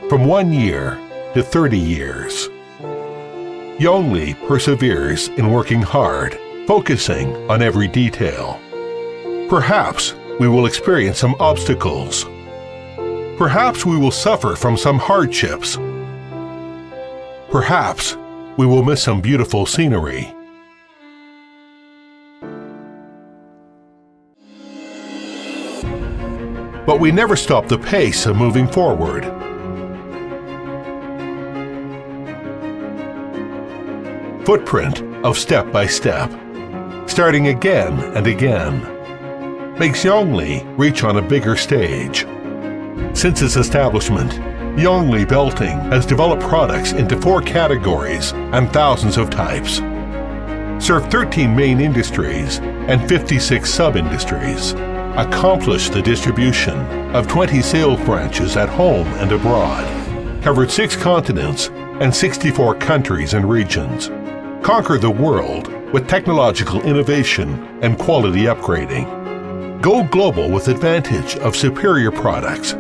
From 1 year to 30 years. YONGLI perseveres in working hard, focusing on every detail. Perhaps we will experience some obstacles. Perhaps we will suffer from some hardships. Perhaps we will miss some beautiful scenery. But we never stop the pace of moving forward. Footprint of step by step, starting again and again, makes YONGLI reach on a bigger stage. Since its establishment, YONGLI Belting has developed products into 4 categories and thousands of types, served 13 main industries and 56 sub-industries, accomplished the distribution of 20 sales branches at home and abroad, covered 6 continents and 64 countries and regions, conquered the world with technological innovation and quality upgrading. Go global with advantage of superior products.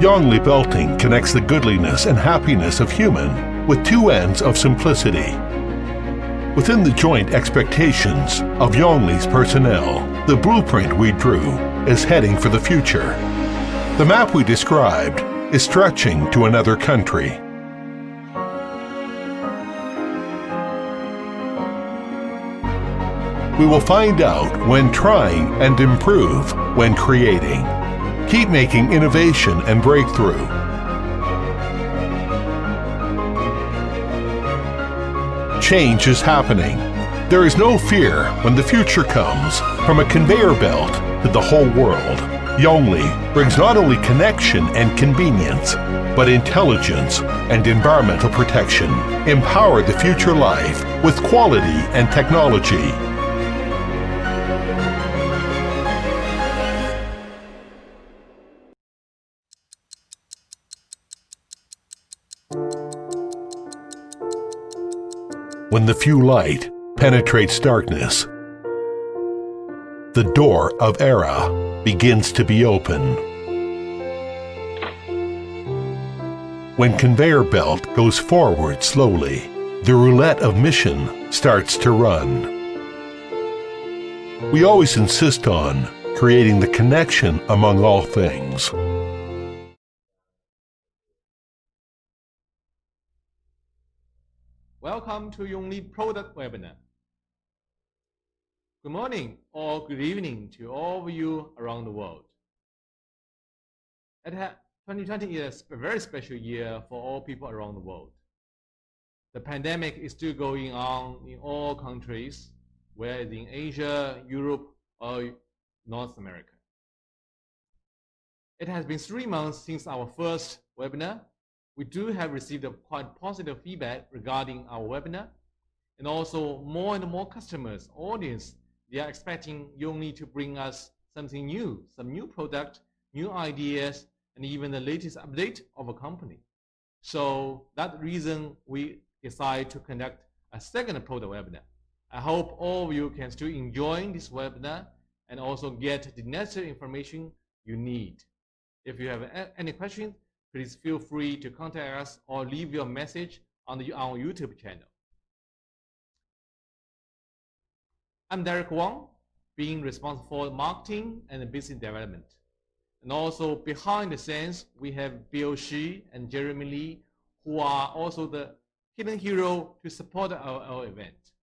YONGLI Belting connects the goodliness and happiness of human with 2 ends of simplicity. Within the joint expectations of YONGLI's personnel, the blueprint we drew is heading for the future. The map we described is stretching to another country. We will find out when trying and improve when creating. Keep making innovation and breakthrough. Change is happening. There is no fear when the future comes. From a conveyor belt to the whole world, YONGLI brings not only connection and convenience, but intelligence and environmental protection. Empower the future life with quality and technology. When the few light penetrates darkness, the door of era begins to be open. When conveyor belt goes forward slowly, the roulette of mission starts to run. We always insist on creating the connection among all things. Welcome to YONGLI Product Webinar. Good morning or good evening to all of you around the world. 2020 is a very special year for all people around the world. The pandemic is still going on in all countries, whether it's in Asia, Europe, or North America. It has been 3 months since our first webinar. We do have received a quite positive feedback regarding our webinar, and also more and more customers, audience, they are expecting YONGLI to bring us something new, some new product, new ideas, and even the latest update of a company. So that reason we decided to conduct a second product webinar. I hope all of you can still enjoy this webinar and also get the necessary information you need. If you have any questions, please feel free to contact us or leave your message on our YouTube channel. I'm Derek Wong, being responsible for marketing and business development. And also behind the scenes, we have Bill Shi and Jeremy Lee, who are also the hidden hero to support our event.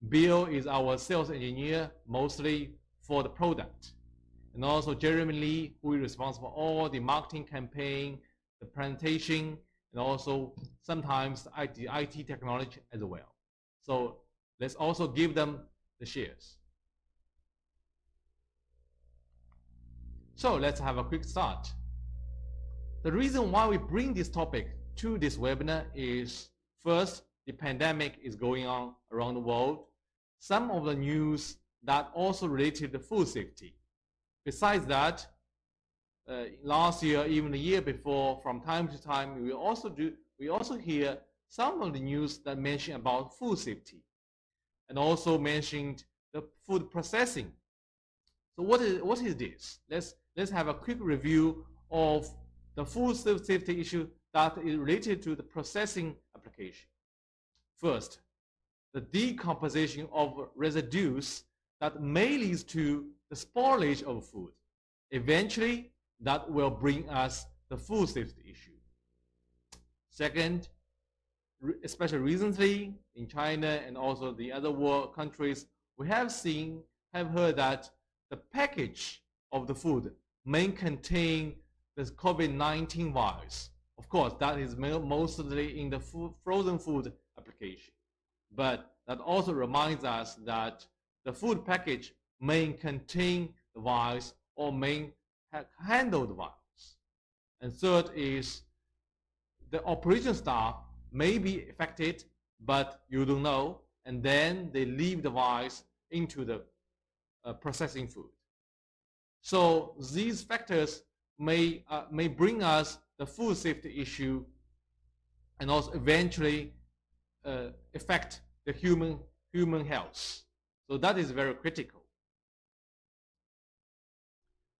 Bill is our sales engineer, mostly for the product. And also Jeremy Lee, who is responsible for all the marketing campaign, the presentation, and also sometimes the IT technology as well. So let's also give them the shares. So let's have a quick start. The reason why we bring this topic to this webinar is, first, the pandemic is going on around the world. Some of the news that also related to food safety. Besides that, last year, even the year before, from time to time, we also hear some of the news that mention about food safety, and also mentioned the food processing. So what is this? Let's let's have a quick review of the food safety issue that is related to the processing application. First, the decomposition of residues that may lead to the spoilage of food. Eventually, that will bring us the food safety issue. Second, especially recently in China and also the other world countries, we have heard that the package of the food may contain the COVID-19 virus. Of course, that is mostly in the frozen food application. But that also reminds us that the food package may contain the virus or may handle the virus. And third is the operation staff may be affected, but you don't know, and then they leave the virus into the processing food. So these factors may bring us the food safety issue and also eventually affect the human health. So that is very critical.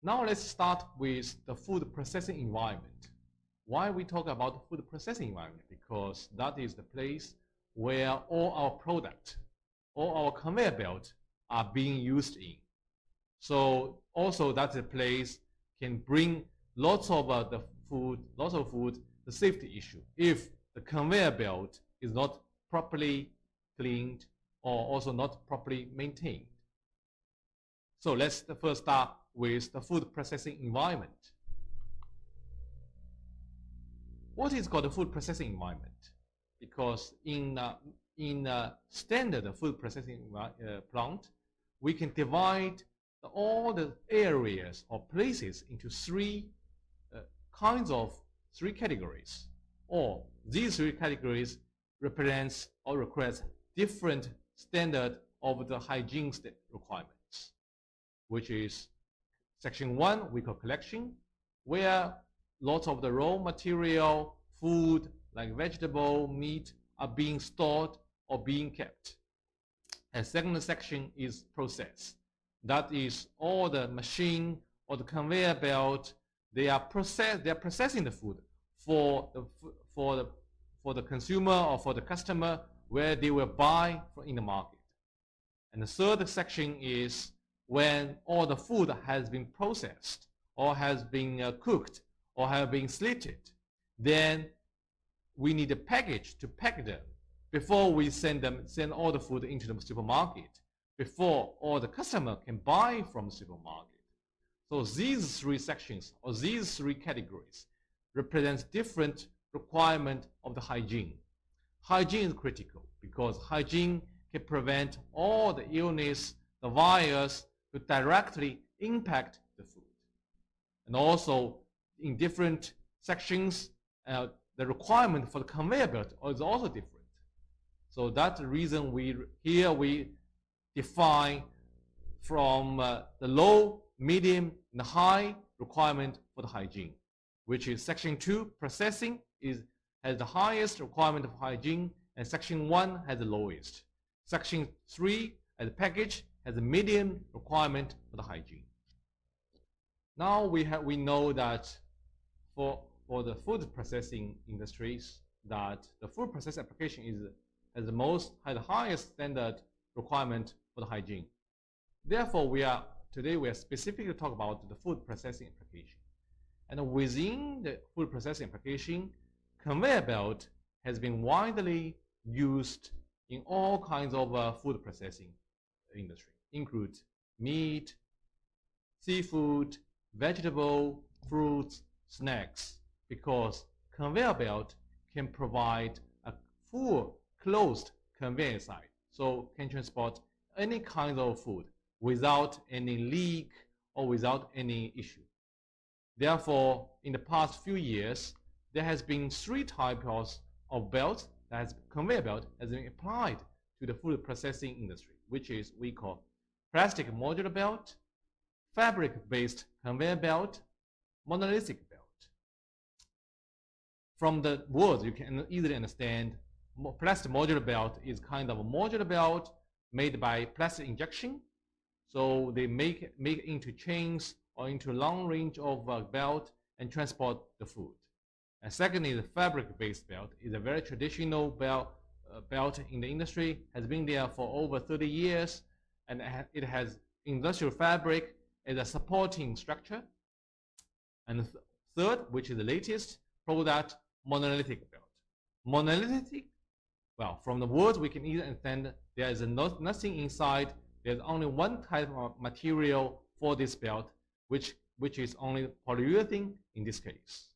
Now let's start with the food processing environment. Why we talk about the food processing environment? Because that is the place where all our product, all our conveyor belt are being used in. So also that's a place can bring lots of food, the safety issue if the conveyor belt is not properly cleaned or also not properly maintained. So let's first start with the food processing environment. What is called the food processing environment? Because in standard food processing plant, we can divide all the areas or places into three categories. Or these three categories represents or requires different standard of the hygiene requirements, which is section 1 we call collection, where lots of the raw material, food like vegetable, meat are being stored or being kept. And second section is process. That is all the machine or the conveyor belt, they are processing the food for the consumer or for the customer where they will buy in the market. And the third section is when all the food has been processed or has been cooked or have been slitted, then we need a package to pack them before we send all the food into the supermarket, before all the customer can buy from the supermarket. So these three sections or these three categories represents different requirement of the hygiene. Hygiene is critical because hygiene can prevent all the illness, the virus to directly impact the food. And also in different sections, the requirement for the conveyor belt is also different. So that's the reason we define from the low, medium, and high requirement for the hygiene, which is section 2, processing has the highest requirement of hygiene, and section 1 has the lowest. Section 3, as a package, has a medium requirement for the hygiene. Now we know that for the food processing industries, that the food processing application has the highest standard requirement for the hygiene. Therefore, today we are specifically talk about the food processing application. And within the food processing application, conveyor belt has been widely used in all kinds of food processing industry, include meat, seafood, vegetable, fruits, snacks, because conveyor belt can provide a full closed conveyor site, so can transport any kind of food without any leak or without any issue. Therefore, in the past few years, there has been 3 types of belts conveyor belt has been applied to the food processing industry, which is we call plastic modular belt, fabric-based conveyor belt, monolithic belt. From the words, you can easily understand plastic modular belt is kind of a modular belt made by plastic injection. So they make into chains or into a long range of belt and transport the food. And secondly, the fabric-based belt is a very traditional belt in the industry, has been there for over 30 years, and it has industrial fabric as a supporting structure. And third, which is the latest product, monolithic belt. Monolithic, well, from the words we can either understand there is nothing inside. There's only one type of material for this belt, which is only polyurethane in this case.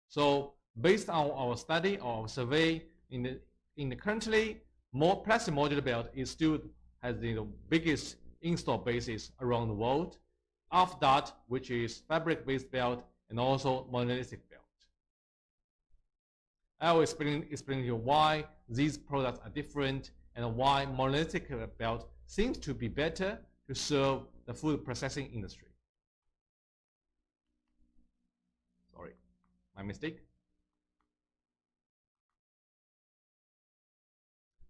So based on our study or our survey, in the currently, more plastic modular belt is still has the biggest install bases around the world. After that, which is fabric-based belt and also monolithic belt. I will explain to you why these products are different and why monolithic belt seems to be better to serve the food processing industry. Sorry, my mistake.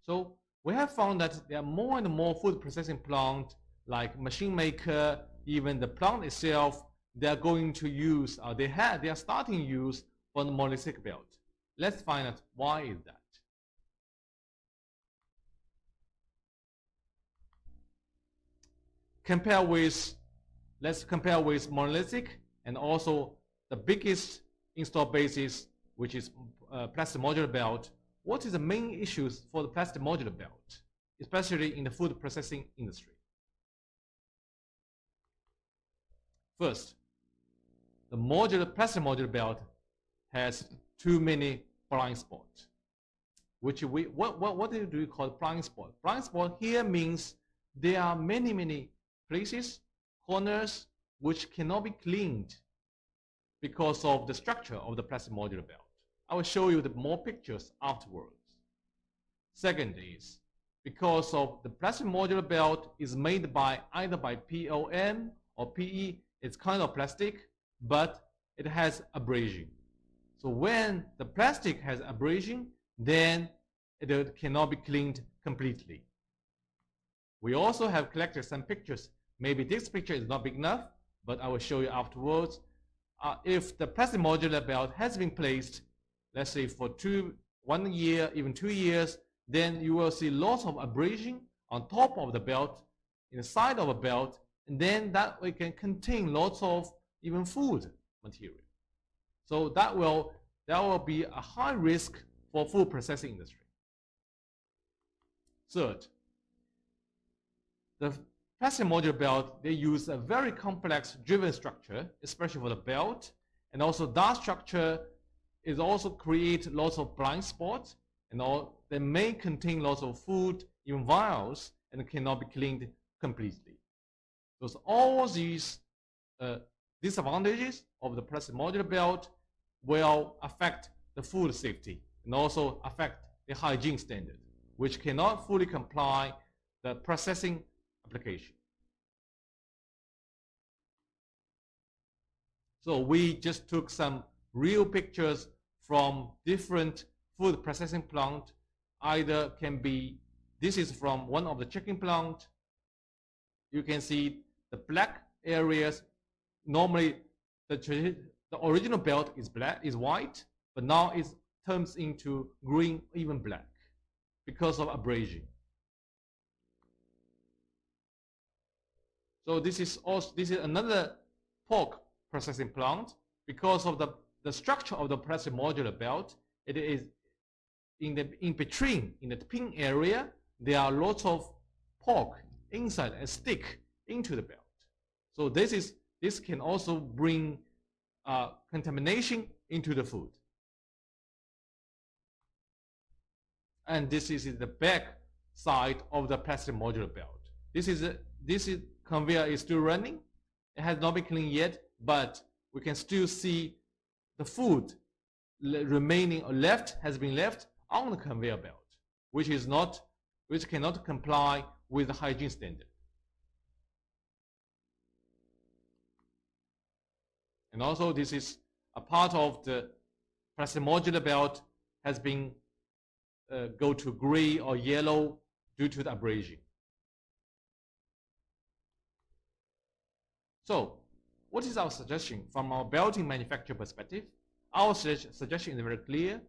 So we have found that there are more and more food processing plants, like machine maker, even the plant itself, they are going to use, they are starting use for the monolithic belt. Let's find out why is that. Let's compare with monolithic and also the biggest install bases, which is plastic modular belt. What is the main issues for the plastic modular belt, especially in the food processing industry? First, the plastic modular belt has too many blind spots. What do you call blind spot? Blind spot here means there are many places, corners, which cannot be cleaned because of the structure of the plastic modular belt. I will show you the more pictures afterwards. Second is, because of the plastic modular belt is made by either by POM or PE, it's kind of plastic, but it has abrasion. So when the plastic has abrasion, then it cannot be cleaned completely. We also have collected some pictures. Maybe this picture is not big enough, but I will show you afterwards. If the plastic modular belt has been placed, let's say for 1 year, even 2 years, then you will see lots of abrasion on top of the belt, in the side of a belt, and then that we can contain lots of even food material. So that will be a high risk for food processing industry. Third, the plastic modular belt, they use a very complex driven structure, especially for the belt, and also that structure is also create lots of blind spots, and they may contain lots of food in vials and cannot be cleaned completely. So all these disadvantages of the plastic modular belt will affect the food safety and also affect the hygiene standard, which cannot fully comply the processing application. So we just took some real pictures from different food processing plant. Either can be, this is from one of the chicken plant. You can see the black areas. Normally the original belt is white, but now it turns into green, even black, because of abrasion. So this is another pork processing plant. Because of the structure of the plastic modular belt, it is in between, in the pin area, there are lots of pork inside and stick into the belt. So this can also bring contamination into the food. And this is the back side of the plastic modular belt. This conveyor is still running. It has not been cleaned yet, but we can still see the food remaining or has been left on the conveyor belt, which cannot comply with the hygiene standard. And also this is a part of the plastic modular belt has been go to gray or yellow due to the abrasion. So what is our suggestion from our belting manufacturer perspective? Our suggestion is very clear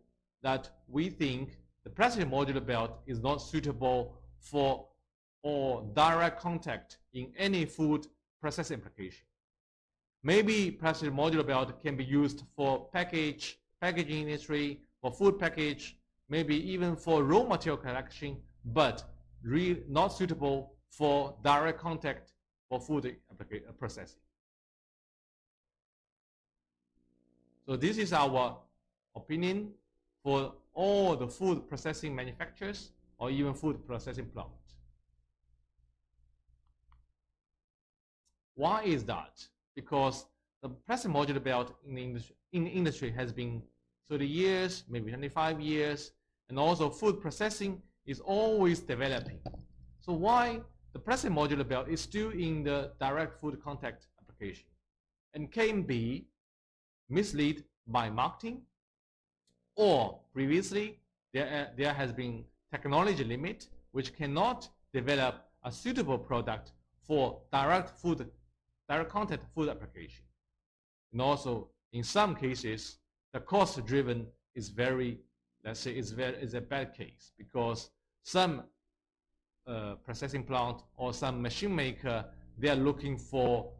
that we think the plastic modular belt is not suitable for or direct contact in any food processing application. Maybe plastic modular belt can be used for packaging industry, for food package, maybe even for raw material collection, but really not suitable for direct contact for food processing. So this is our opinion for all the food processing manufacturers or even food processing plants. Why is that? Because the plastic modular belt in the industry has been 30 years, maybe 25 years, and also food processing is always developing. So why the plastic modular belt is still in the direct food contact application and can be misled by marketing, or previously there has been technology limit which cannot develop a suitable product for direct contact food application. And also in some cases the cost driven is very, let's say, is a bad case, because some processing plant or some machine maker, they are looking for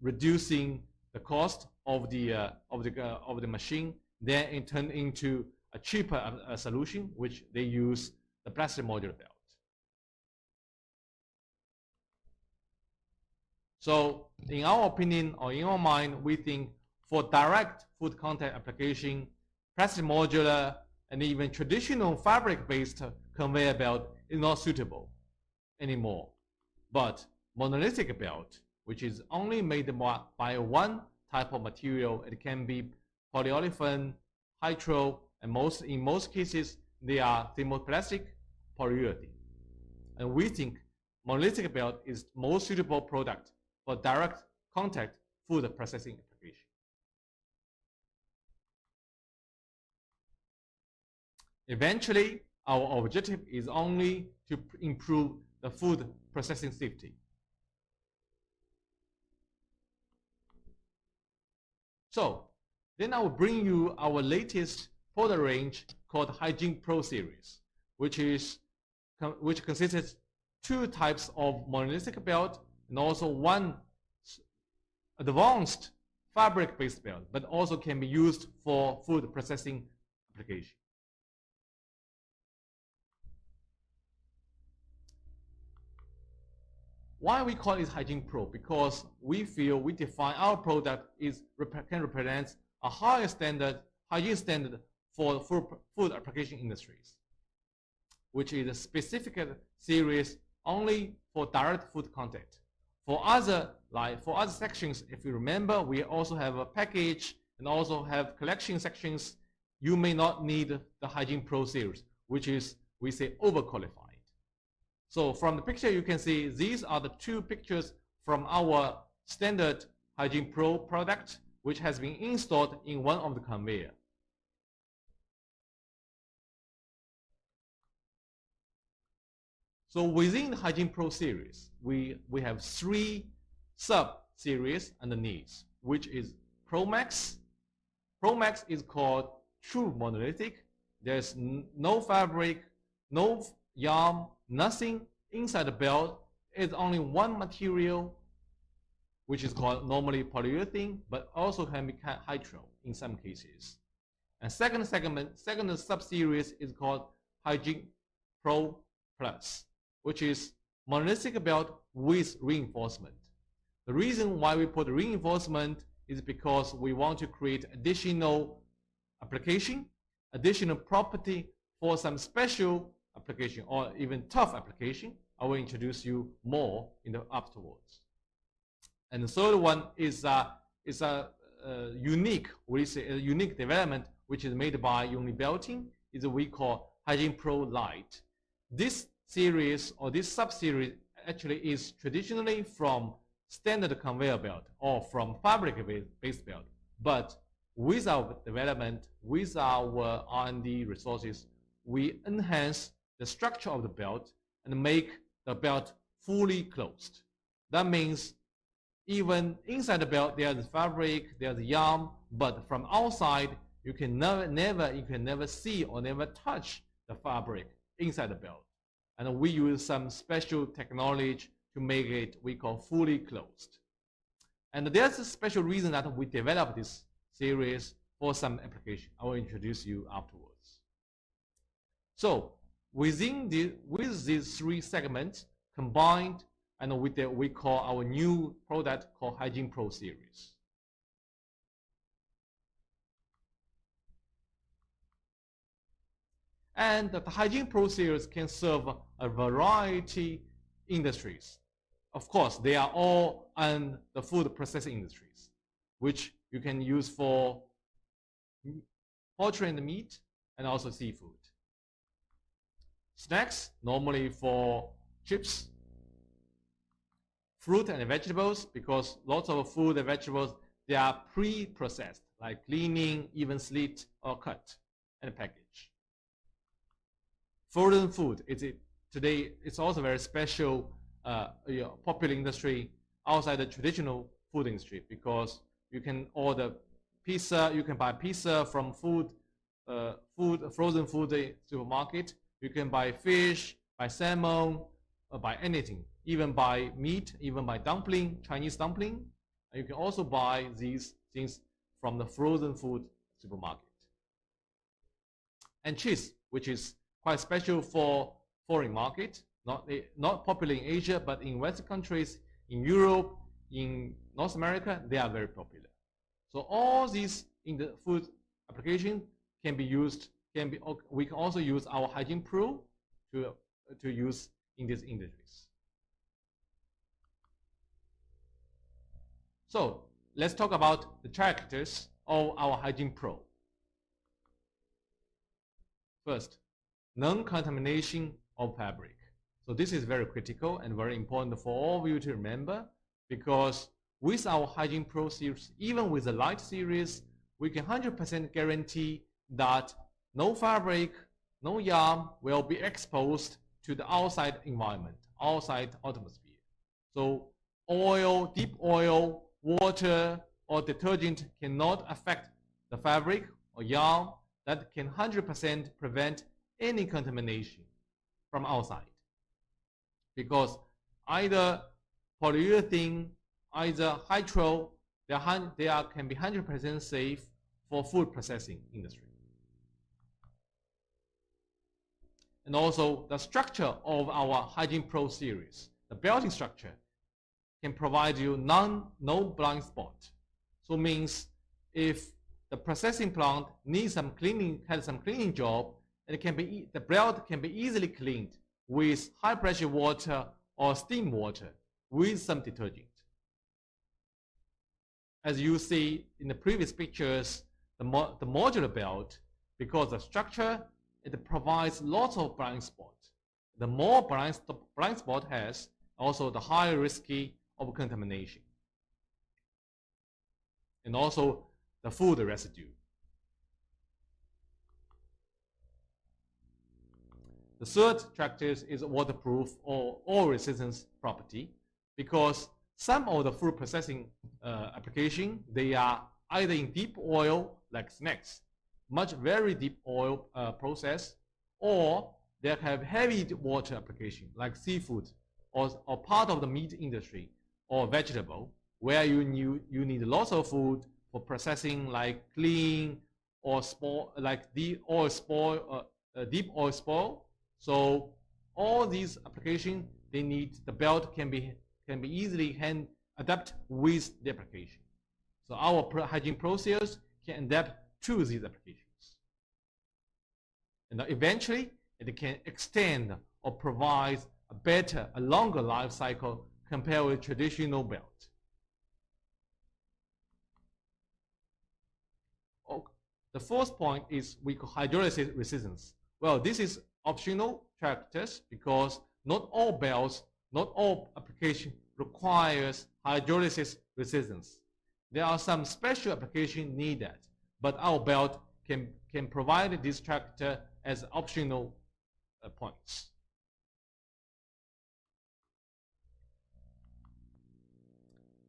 reducing the cost of the machine, then it turn into a cheaper solution, which they use the plastic modular belt. So in our opinion, or in our mind, we think for direct food contact application, plastic modular and even traditional fabric-based conveyor belt is not suitable anymore. But monolithic belt, which is only made by one type of material, it can be polyolefin, hydro, and in most cases they are thermoplastic polyurethane. And we think monolithic belt is most suitable product for direct contact food processing application. Eventually, our objective is only to improve the food processing safety. So, then I will bring you our latest product range called HygienePro series, which consists two types of monolithic belt and also one advanced fabric-based belt, but also can be used for food processing application. Why we call it HygienePro? Because we feel we define our product can represent a higher standard, hygiene standard for food application industries, which is a specific series only for direct food contact. For other sections, if you remember, we also have a package and also have collection sections. You may not need the HygienePro series, which is, we say, overqualified. So from the picture you can see, these are the two pictures from our standard HygienePro product, which has been installed in one of the conveyor. So within the HygienePro series, we have three sub-series underneath, which is ProMax. ProMax is called true monolithic. There's no fabric, no yarn, nothing inside the belt. It's only one material, which is called normally polyurethane, but also can be hydro in some cases. And second sub-series is called HygienePro Plus, which is monolithic belt with reinforcement. The reason why we put reinforcement is because we want to create additional application, additional property for some special application or even tough application. I will introduce you more in the afterwards. And the third one is a unique development which is made by YONGLI Belting, is we call HygienePro Light. This series or this sub-series actually is traditionally from standard conveyor belt or from fabric-based belt, but with our development, with our R&D resources, we enhance the structure of the belt and make the belt fully closed. That means Even inside the belt, there's fabric, there's yarn, but from outside, you can never see or never touch the fabric inside the belt. And we use some special technology to make it, we call fully closed. And there's a special reason that we developed this series for some application. I will introduce you afterwards. So with these three segments combined, and we call our new product called HygienePro series. And the HygienePro series can serve a variety industries. Of course, they are all in the food processing industries, which you can use for poultry and meat and also seafood. Snacks, normally for chips. Fruit and vegetables, because lots of food and vegetables, they are pre-processed, like cleaning, even slit or cut and package. Frozen food, today it's also very special, popular industry outside the traditional food industry, because you can order pizza, you can buy pizza from frozen food supermarket. You can buy fish, buy salmon, buy anything, even buy meat, even buy dumpling, Chinese dumpling. And you can also buy these things from the frozen food supermarket. And cheese, which is quite special for foreign market, not popular in Asia, but in Western countries, in Europe, in North America, they are very popular. So all these in the food application can be used. We can also use our HygienePro to use in these industries. So let's talk about the characters of our HygienePro. First, non-contamination of fabric. So this is very critical and very important for all of you to remember, because with our HygienePro series, even with the light series, we can 100% guarantee that no fabric, no yarn will be exposed to the outside environment, outside atmosphere. So oil, deep oil, water, or detergent cannot affect the fabric or yarn. That can 100% prevent any contamination from outside. Because either polyurethane, either hydro, they can be 100% safe for food processing industry. And also the structure of our HygienePro series, the belting structure, can provide you no blind spot. So means if the processing plant needs some cleaning, has some cleaning job, and the belt can be easily cleaned with high pressure water or steam water with some detergent. As you see in the previous pictures, the modular belt, because the structure, it provides lots of blind spots. The more blind spot has, also the higher risky of contamination. And also the food residue. The third character is waterproof or oil resistance property, because some of the food processing application, they are either in deep oil like snacks, very deep oil process, or they have heavy water application like seafood or part of the meat industry or vegetable, where you need lots of food for processing like clean or spoil, like deep oil spoil. So all these applications, they need the belt can be easily adapt with the application. So our HygienePro series can adapt to these applications. And eventually, it can extend or provide a longer life cycle compared with traditional belt. The fourth point is we call hydrolysis resistance. Well, this is optional characters because not all belts, not all application requires hydrolysis resistance. There are some special application needed, but our belt can provide this character as optional points.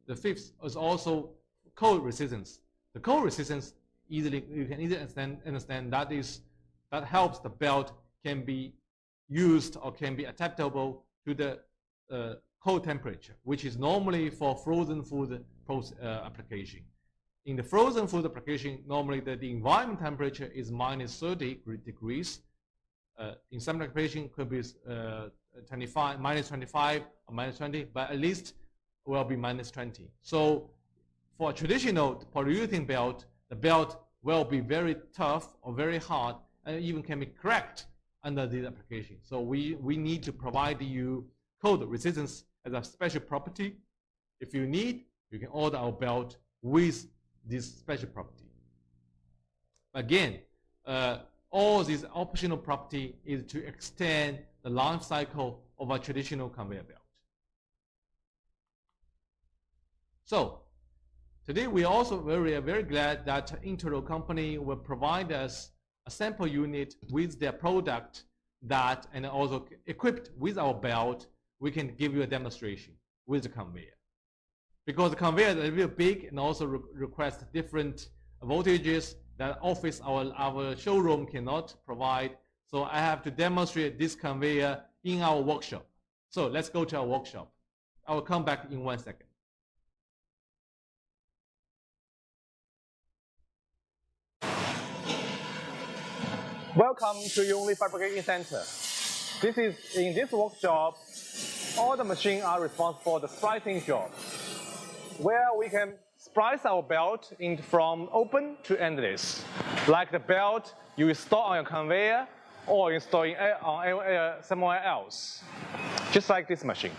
The fifth is also cold resistance. The cold resistance you can easily understand that helps the belt can be used or can be adaptable to the cold temperature, which is normally for frozen food application. In the frozen food application, normally the environment temperature is minus 30 degrees. In some application could be minus 25 or minus 20, but at least will be minus 20. So for a traditional polyurethane belt, the belt will be very tough or very hard and even can be cracked under this application. So we need to provide you cold resistance as a special property. If you need, you can order our belt with this special property. Again, all this optional property is to extend the life cycle of a traditional conveyor belt. So today we also very glad that Interroll company will provide us a sample unit with their product that, and also equipped with our belt, we can give you a demonstration with the conveyor. Because the conveyor is a little big and also requires different voltages that office our showroom cannot provide. So I have to demonstrate this conveyor in our workshop. So let's go to our workshop. I will come back in 1 second. Welcome to YONGLI Fabrication Center. In this workshop, all the machines are responsible for the splicing job, where we can splice our belt from open to endless, like the belt you install on your conveyor or install somewhere else, just like this machine.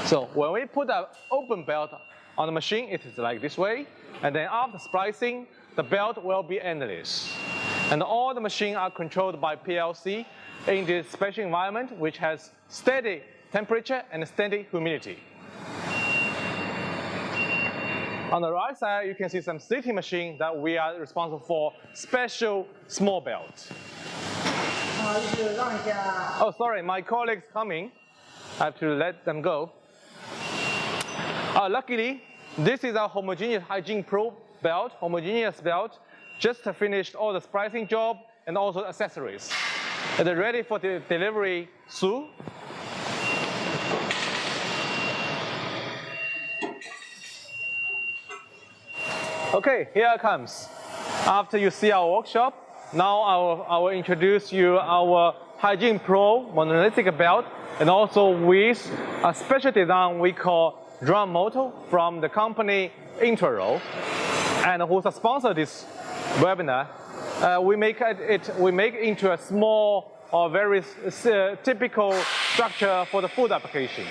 So when we put an open belt on the machine, it is like this way, and then after splicing, the belt will be endless. And all the machines are controlled by PLC in this special environment, which has steady temperature and steady humidity. On the right side, you can see some safety machine that we are responsible for special small belt. Oh, sorry, my colleagues coming. I have to let them go. Luckily, this is our homogeneous HygienePro belt, homogeneous belt. Just finished all the splicing job and also accessories. And they're ready for the delivery soon. Okay, here it comes. After you see our workshop, now I will introduce you our HygienePro monolithic belt, and also with a special design we call drum motor from the company Interroll, and who's a sponsor this webinar. We make it into a small or very typical structure for the food application.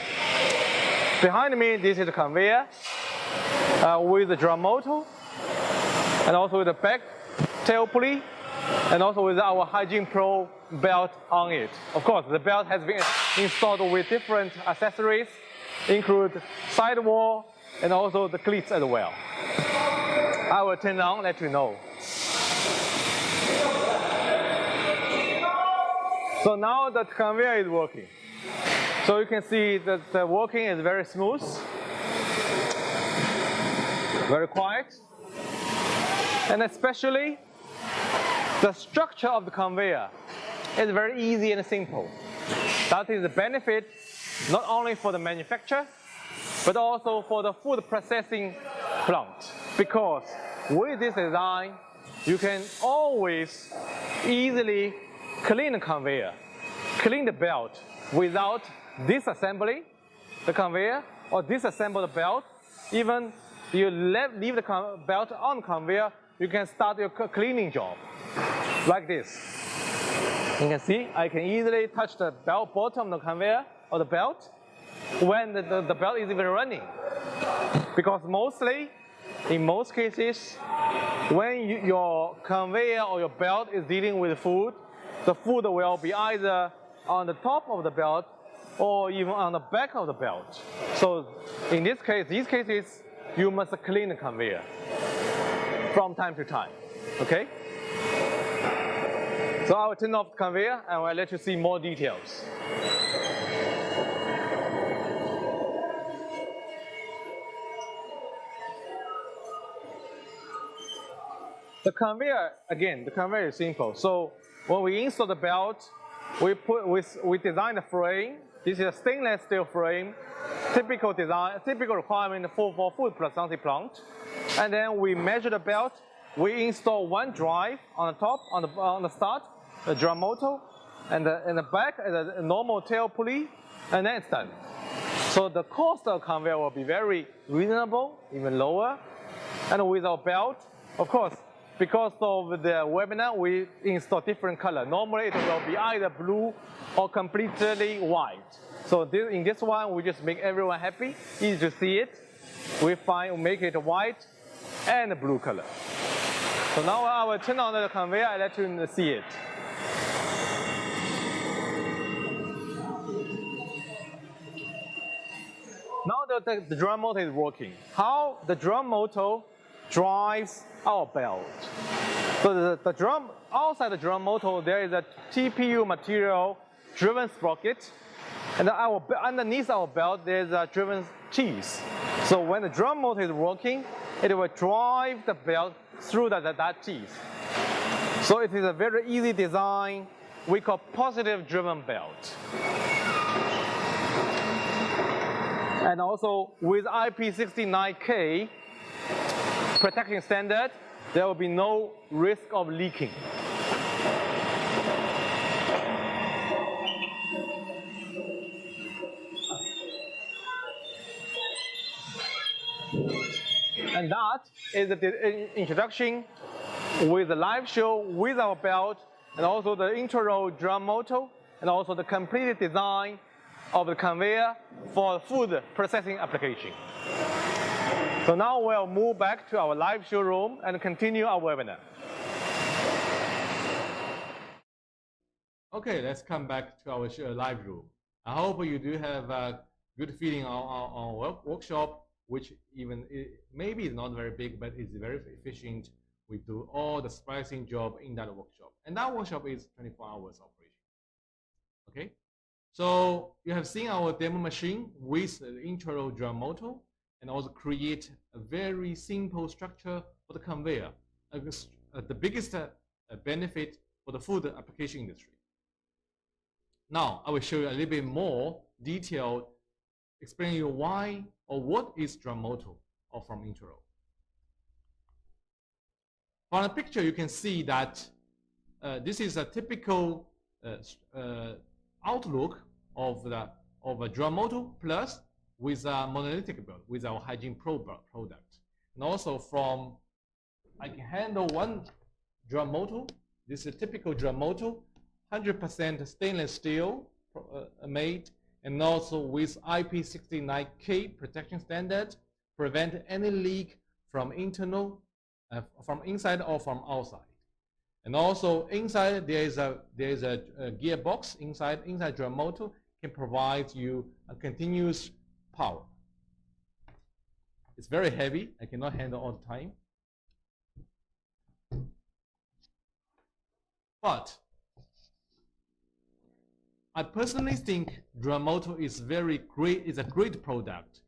Behind me, this is a conveyor with the drum motor, and also with the back tail pulley, and also with our HygienePro belt on it. Of course, the belt has been installed with different accessories, include sidewall and also the cleats as well. I will turn on, let you know. So now the conveyor is working. So you can see that the working is very smooth, very quiet, and especially the structure of the conveyor is very easy and simple. That is the benefit not only for the manufacturer, but also for the food processing plant. Because with this design, you can always easily clean the conveyor, clean the belt without disassembling the conveyor or disassemble the belt. Even you leave the belt on the conveyor, you can start your cleaning job like this. You can see I can easily touch the belt bottom of the conveyor or the belt when the belt is even running. Because in most cases, when your conveyor or your belt is dealing with food, the food will be either on the top of the belt or even on the back of the belt. So in these cases, you must clean the conveyor from time to time, okay? So I will turn off the conveyor and I will let you see more details. The conveyor, again, the conveyor is simple. So when we install the belt, we design the frame. This is a stainless steel frame, typical design, typical requirement for food processing plant. And then we measure the belt. We install one drive on the top, on the start, the drum motor, and in the back is a normal tail pulley, and then it's done. So the cost of conveyor will be very reasonable, even lower. And with our belt, of course, because of the webinar, we install different color. Normally it will be either blue or completely white. So in this one, we just make everyone happy, easy to see it. We make it white and blue color. So now I will turn on the conveyor and let you see it. Now the drum motor is working. How the drum motor drives our belt. So the drum, outside the drum motor, there is a TPU material driven sprocket, and underneath our belt there is a driven teeth. So when the drum motor is working, it will drive the belt through that teeth. So it is a very easy design. We call positive driven belt. And also with IP69K protection standard, there will be no risk of leaking. And that is the introduction with the live show with our belt, and also the intro drum motor, and also the complete design of the conveyor for food processing application. So now we'll move back to our live showroom and continue our webinar. Okay, let's come back to our live room. I hope you do have a good feeling on our workshop, which even maybe is not very big, but it's very efficient. We do all the splicing job in that workshop. And that workshop is 24 hours operation. Okay, so you have seen our demo machine with the intro drum motor, and also create a very simple structure for the conveyor. The biggest benefit for the food application industry. Now, I will show you a little bit more detailed, explaining you why or what is drum motor or from intro. From the picture, you can see that this is a typical outlook of a drum motor plus with a monolithic build with our HygienePro product. And also I can handle one drum motor. This is a typical drum motor, 100% stainless steel made, and also with IP69K protection standard, prevent any leak from internal, from inside or from outside. And also inside there is a gearbox inside drum motor, can provide you a continuous power. It's very heavy. I cannot handle all the time. But I personally think drum motor is a great product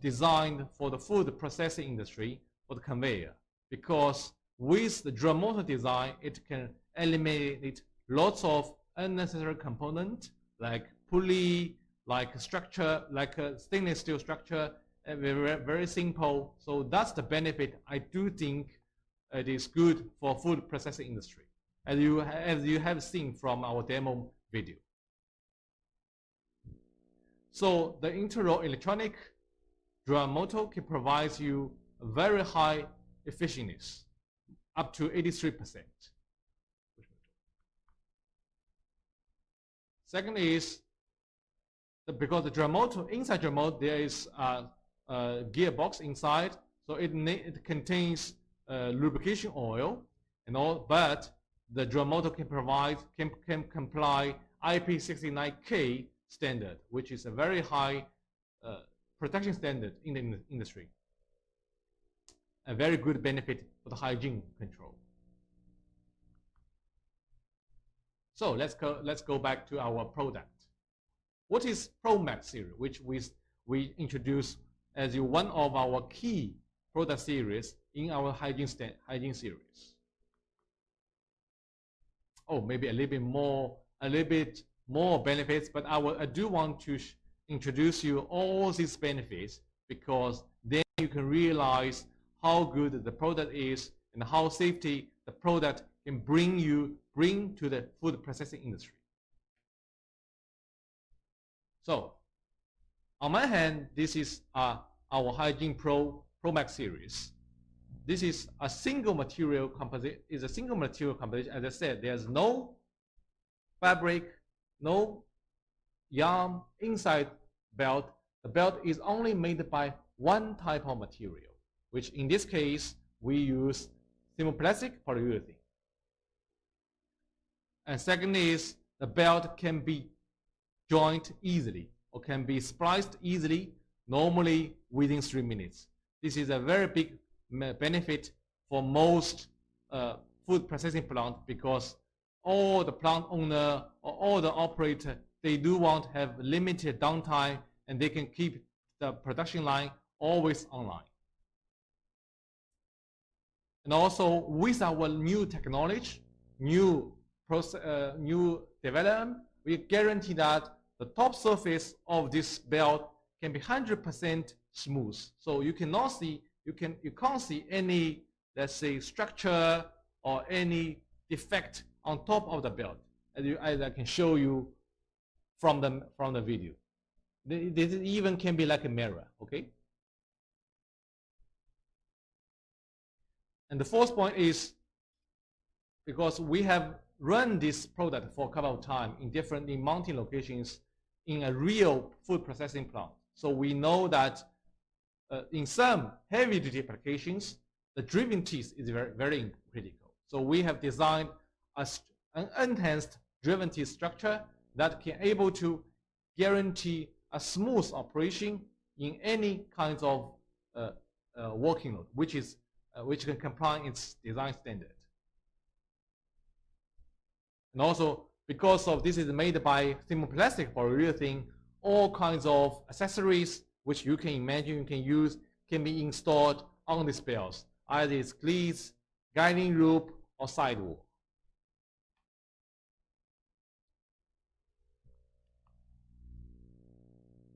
designed for the food processing industry for the conveyor, because with the drum motor design, it can eliminate lots of unnecessary components like pulley, like a structure, like a stainless steel structure, very simple. So that's the benefit. I do think it is good for food processing industry, as you have seen from our demo video. So the intro electronic drum motor can provide you a very high efficiency, up to 83%. Second is, because the drum motor, inside drum motor, there is a gearbox inside, so it contains lubrication oil and all, but the drum motor can comply IP69K standard, which is a very high protection standard in the industry. A very good benefit for the hygiene control. So let's go back to our product. What is ProMax series, which we introduced as one of our key product series in our hygiene series? oh, maybe a little bit more benefits, but I do want to introduce you all these benefits, because then you can realize how good the product is and how safety the product can bring to the food processing industry. So, on my hand, this is our HygienePro Max series. This is a single material composite. It's a single material composition. As I said, there's no fabric, no yarn inside belt. The belt is only made by one type of material, which in this case we use thermoplastic polyurethane. And second is the belt can be joined easily or can be spliced easily, normally within 3 minutes. This is a very big benefit for most food processing plant, because all the plant owner or all the operator, they do want to have limited downtime, and they can keep the production line always online. And also with our new technology, new development, we guarantee that the top surface of this belt can be 100% smooth. So you cannot see, you can't see any, let's say, structure or any defect on top of the belt, as I can show you from the video. This even can be like a mirror, okay? And the fourth point is, because we have run this product for a couple of times in mountain locations in a real food processing plant. So we know that in some heavy-duty applications, the driven teeth is very, very critical. So we have designed an enhanced driven teeth structure that can able to guarantee a smooth operation in any kinds of working load, which can comply its design standard. And also, because of this is made by thermoplastic polyurethane, all kinds of accessories which you can imagine you can use can be installed on these belts, either it's cleats, guiding rope, or sidewall.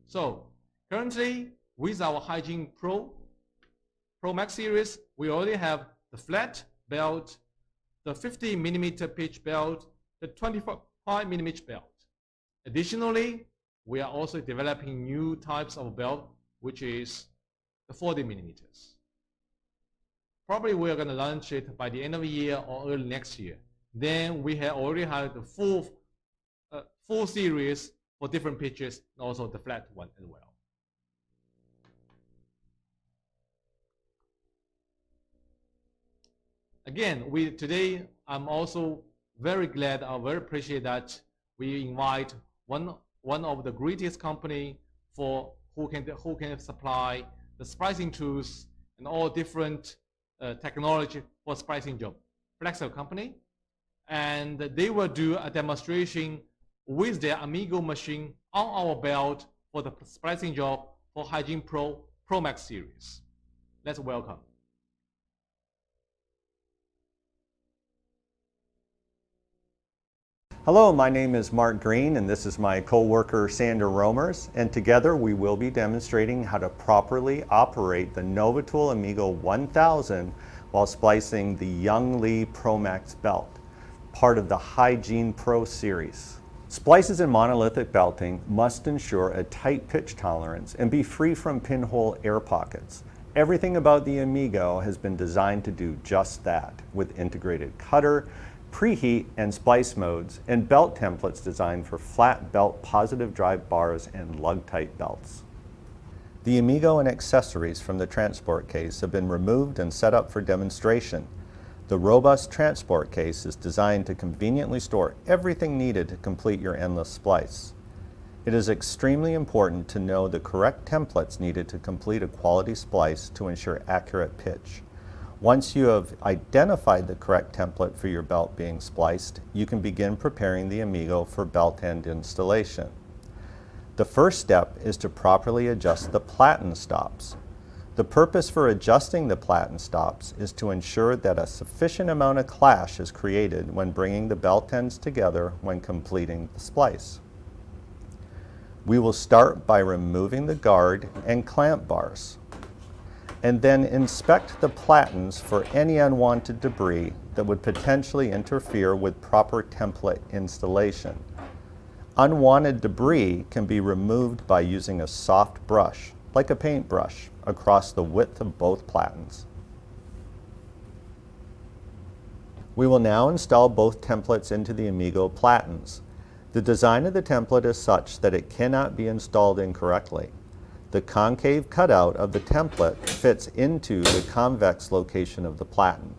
So currently, with our HygienePro Max series, we already have the flat belt, the 50mm pitch belt, the 25mm belt. Additionally, we are also developing new types of belt, which is the 40mm. Probably we are going to launch it by the end of the year or early next year. Then we already have the full series for different pitches, and also the flat one as well. Again, today I'm also very glad, I very appreciate that we invite one of the greatest company who can supply the splicing tools and all different technology for splicing job. Flexo company, and they will do a demonstration with their Amigo machine on our belt for the splicing job for HygienePro Max series. Let's welcome. Hello, my name is Mark Green, and this is my co-worker Sander Romers, and together we will be demonstrating how to properly operate the NovaTool Amigo 1000 while splicing the YONGLI Pro Max belt, part of the HygienePro series. Splices in monolithic belting must ensure a tight pitch tolerance and be free from pinhole air pockets. Everything about the Amigo has been designed to do just that, with integrated cutter, preheat and splice modes, and belt templates designed for flat belt positive drive bars and lug-tight belts. The Amigo and accessories from the transport case have been removed and set up for demonstration. The robust transport case is designed to conveniently store everything needed to complete your endless splice. It is extremely important to know the correct templates needed to complete a quality splice to ensure accurate pitch. Once you have identified the correct template for your belt being spliced, you can begin preparing the Amigo for belt end installation. The first step is to properly adjust the platen stops. The purpose for adjusting the platen stops is to ensure that a sufficient amount of clash is created when bringing the belt ends together when completing the splice. We will start by removing the guard and clamp bars, and then inspect the platens for any unwanted debris that would potentially interfere with proper template installation. Unwanted debris can be removed by using a soft brush, like a paintbrush, across the width of both platens. We will now install both templates into the Amigo platens. The design of the template is such that it cannot be installed incorrectly. The concave cutout of the template fits into the convex location of the platen.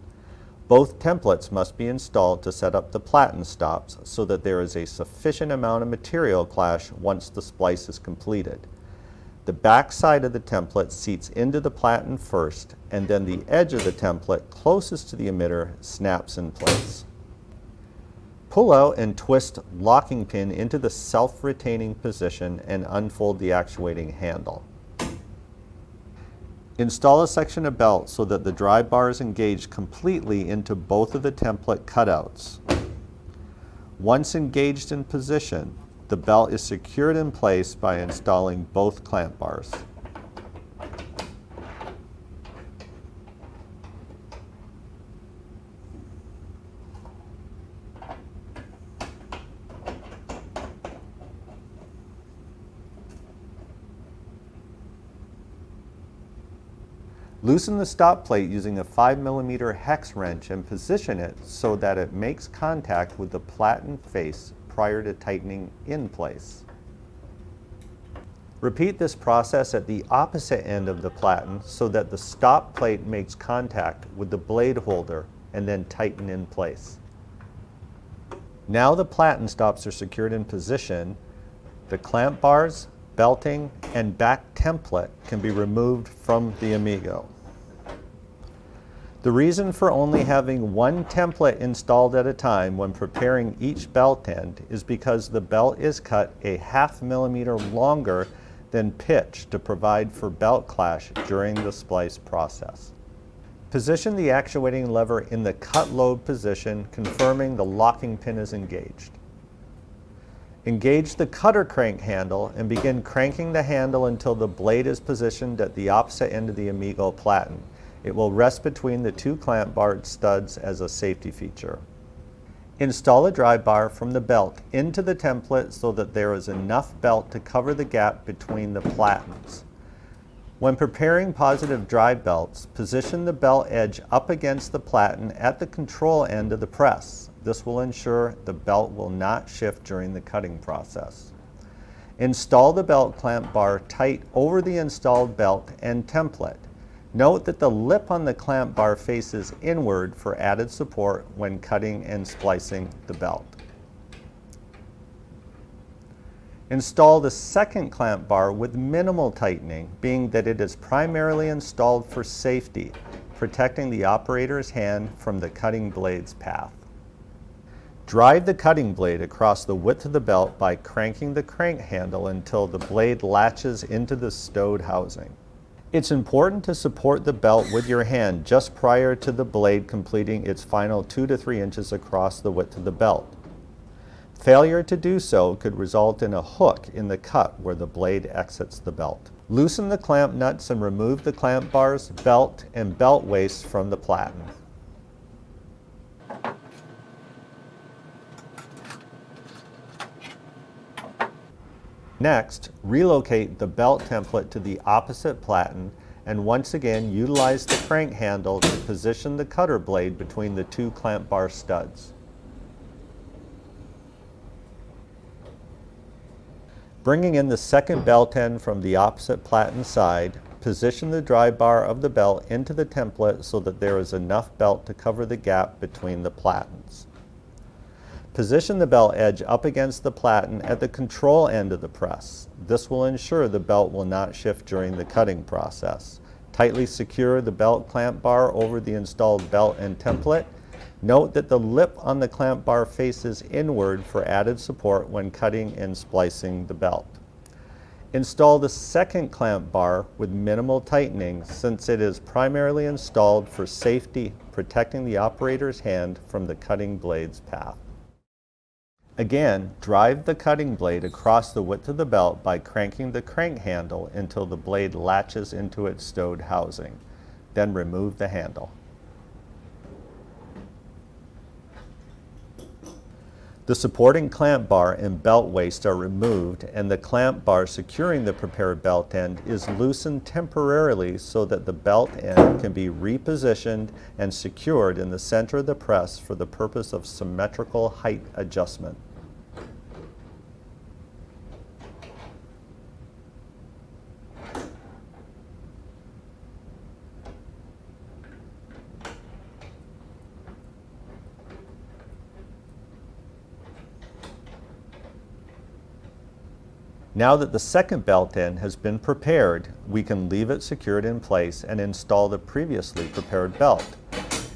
Both templates must be installed to set up the platen stops so that there is a sufficient amount of material clash once the splice is completed. The back side of the template seats into the platen first, and then the edge of the template closest to the emitter snaps in place. Pull out and twist locking pin into the self-retaining position and unfold the actuating handle. Install a section of belt so that the dry bar is engaged completely into both of the template cutouts. Once engaged in position, the belt is secured in place by installing both clamp bars. Loosen the stop plate using a 5mm hex wrench and position it so that it makes contact with the platen face prior to tightening in place. Repeat this process at the opposite end of the platen so that the stop plate makes contact with the blade holder and then tighten in place. Now the platen stops are secured in position, the clamp bars, belting, and back template can be removed from the Amigo. The reason for only having one template installed at a time when preparing each belt end is because the belt is cut a 0.5 millimeter longer than pitch to provide for belt clash during the splice process. Position the actuating lever in the cut load position, confirming the locking pin is engaged. Engage the cutter crank handle and begin cranking the handle until the blade is positioned at the opposite end of the Amigo platen. It will rest between the two clamp bar studs as a safety feature. Install a dry bar from the belt into the template so that there is enough belt to cover the gap between the platens. When preparing positive dry belts, position the belt edge up against the platen at the control end of the press. This will ensure the belt will not shift during the cutting process. Install the belt clamp bar tight over the installed belt and template. Note that the lip on the clamp bar faces inward for added support when cutting and splicing the belt. Install the second clamp bar with minimal tightening, being that it is primarily installed for safety, protecting the operator's hand from the cutting blade's path. Drive the cutting blade across the width of the belt by cranking the crank handle until the blade latches into the stowed housing. It's important to support the belt with your hand just prior to the blade completing its final 2 to 3 inches across the width of the belt. Failure to do so could result in a hook in the cut where the blade exits the belt. Loosen the clamp nuts and remove the clamp bars, belt, and belt waist from the platen. Next, relocate the belt template to the opposite platen and once again utilize the crank handle to position the cutter blade between the two clamp bar studs. Bringing in the second belt end from the opposite platen side, position the dry bar of the belt into the template so that there is enough belt to cover the gap between the platens. Position the belt edge up against the platen at the control end of the press. This will ensure the belt will not shift during the cutting process. Tightly secure the belt clamp bar over the installed belt and template. Note that the lip on the clamp bar faces inward for added support when cutting and splicing the belt. Install the second clamp bar with minimal tightening since it is primarily installed for safety, protecting the operator's hand from the cutting blade's path. Again, drive the cutting blade across the width of the belt by cranking the crank handle until the blade latches into its stowed housing. Then remove the handle. The supporting clamp bar and belt waist are removed, and the clamp bar securing the prepared belt end is loosened temporarily so that the belt end can be repositioned and secured in the center of the press for the purpose of symmetrical height adjustment. Now that the second belt end has been prepared, we can leave it secured in place and install the previously prepared belt.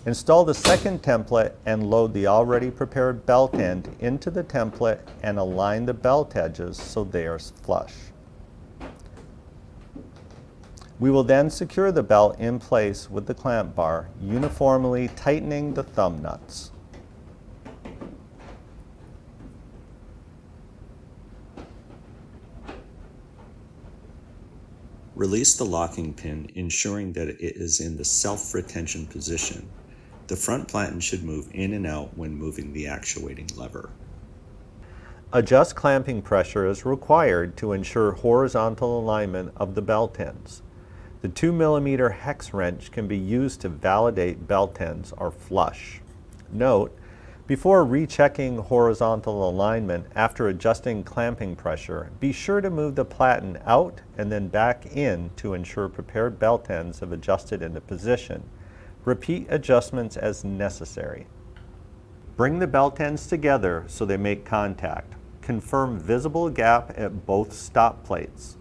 Install the second template and load the already prepared belt end into the template and align the belt edges so they are flush. We will then secure the belt in place with the clamp bar, uniformly tightening the thumb nuts. Release the locking pin, ensuring that it is in the self-retention position. The front platen should move in and out when moving the actuating lever. Adjust clamping pressure as required to ensure horizontal alignment of the belt ends. The 2 mm hex wrench can be used to validate belt ends are flush. Note, before rechecking horizontal alignment after adjusting clamping pressure, be sure to move the platen out and then back in to ensure prepared belt ends have adjusted into position. Repeat adjustments as necessary. Bring the belt ends together so they make contact. Confirm visible gap at both stop plates.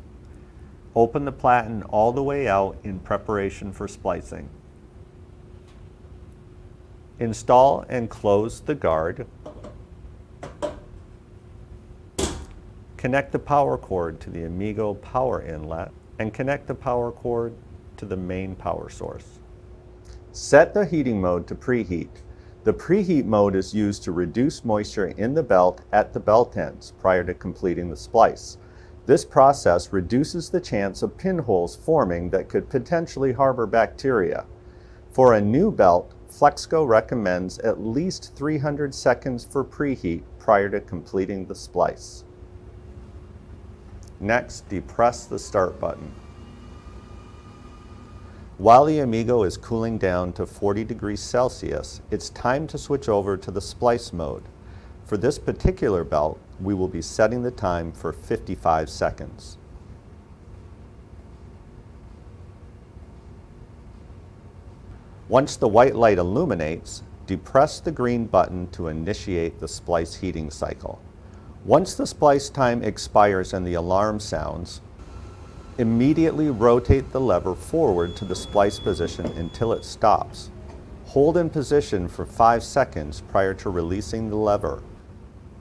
Open the platen all the way out in preparation for splicing. Install and close the guard. Connect the power cord to the Amigo power inlet and connect the power cord to the main power source. Set the heating mode to preheat. The preheat mode is used to reduce moisture in the belt at the belt ends prior to completing the splice. This process reduces the chance of pinholes forming that could potentially harbor bacteria. For a new belt, Flexco recommends at least 300 seconds for preheat prior to completing the splice. Next, depress the start button. While the Amigo is cooling down to 40 degrees Celsius, it's time to switch over to the splice mode. For this particular belt, we will be setting the time for 55 seconds. Once the white light illuminates, depress the green button to initiate the splice heating cycle. Once the splice time expires and the alarm sounds, immediately rotate the lever forward to the splice position until it stops. Hold in position for 5 seconds prior to releasing the lever.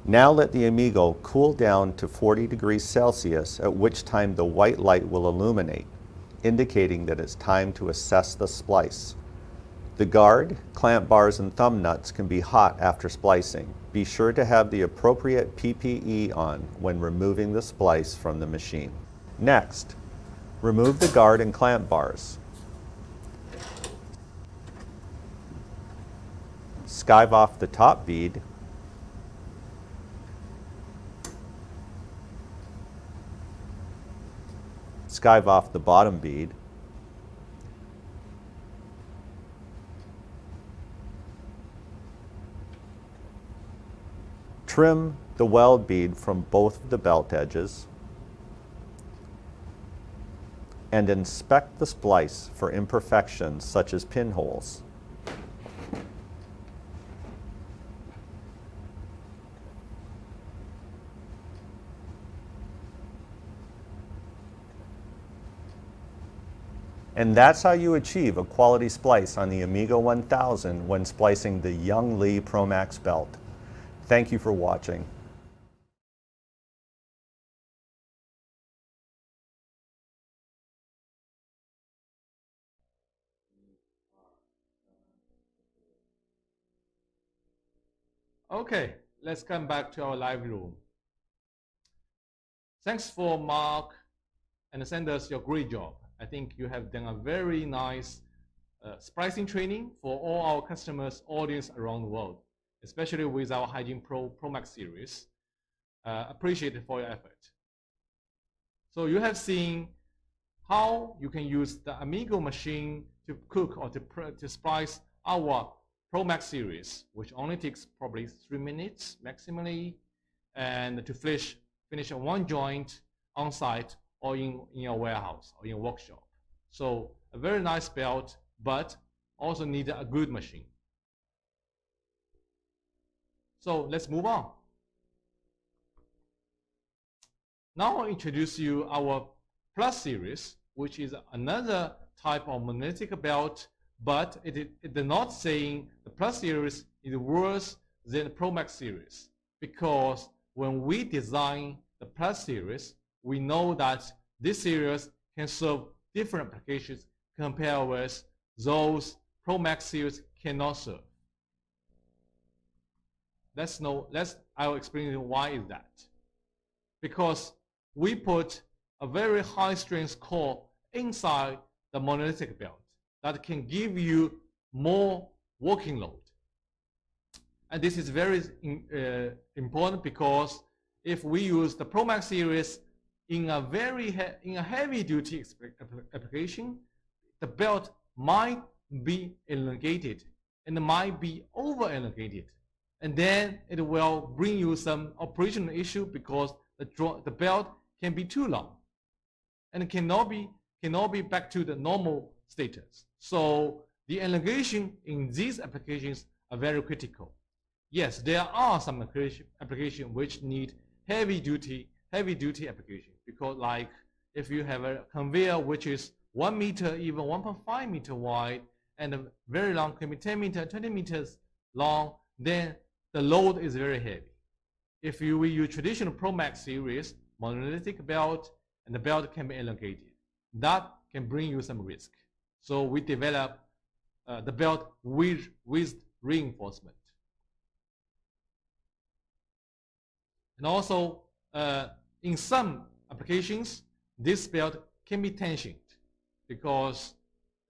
Now let the Amigo cool down to 40 degrees Celsius, at which time the white light will illuminate, indicating that it's time to assess the splice. The guard, clamp bars, and thumb nuts can be hot after splicing. Be sure to have the appropriate PPE on when removing the splice from the machine. Next, remove the guard and clamp bars. Skive off the top bead. Skive off the bottom bead. Trim the weld bead from both of the belt edges and inspect the splice for imperfections such as pinholes. And that's how you achieve a quality splice on the Amigo 1000 when splicing the YONGLI Pro Max belt. Thank you for watching. Okay, let's come back to our live room. Thanks for Mark and Sanders, your great job. I think you have done a very nice splicing training for all our customers, audience around the world, especially with our HygienePro Pro Max series. Appreciate it for your effort. So you have seen how you can use the Amigo machine to cook or to splice our Pro Max series, which only takes probably 3 minutes maximally, and to finish one joint on site or in your warehouse or in your workshop. So a very nice belt, but also need a good machine. So let's move on. Now I'll introduce you our Plus series, which is another type of monolithic belt, but it does not saying the Plus series is worse than the Pro Max series, because when we design the Plus series, we know that this series can serve different applications compared with those Pro Max series cannot serve. I'll explain you why is that. Because we put a very high strength core inside the monolithic belt that can give you more working load. And this is very important, because if we use the Pro Max series in a heavy duty application, the belt might be elongated and might be over elongated, and then it will bring you some operational issue because the belt can be too long and it cannot be back to the normal status. So the elongation in these applications are very critical. Yes, there are some applications which need heavy duty application, because like if you have a conveyor which is 1 meter, even 1.5 meter wide, and very long, can be 10 meters, 20 meters long, then the load is very heavy. If we use traditional Pro Max series, monolithic belt, and the belt can be elongated, that can bring you some risk. So we develop the belt with reinforcement. And also, in some applications, this belt can be tensioned, because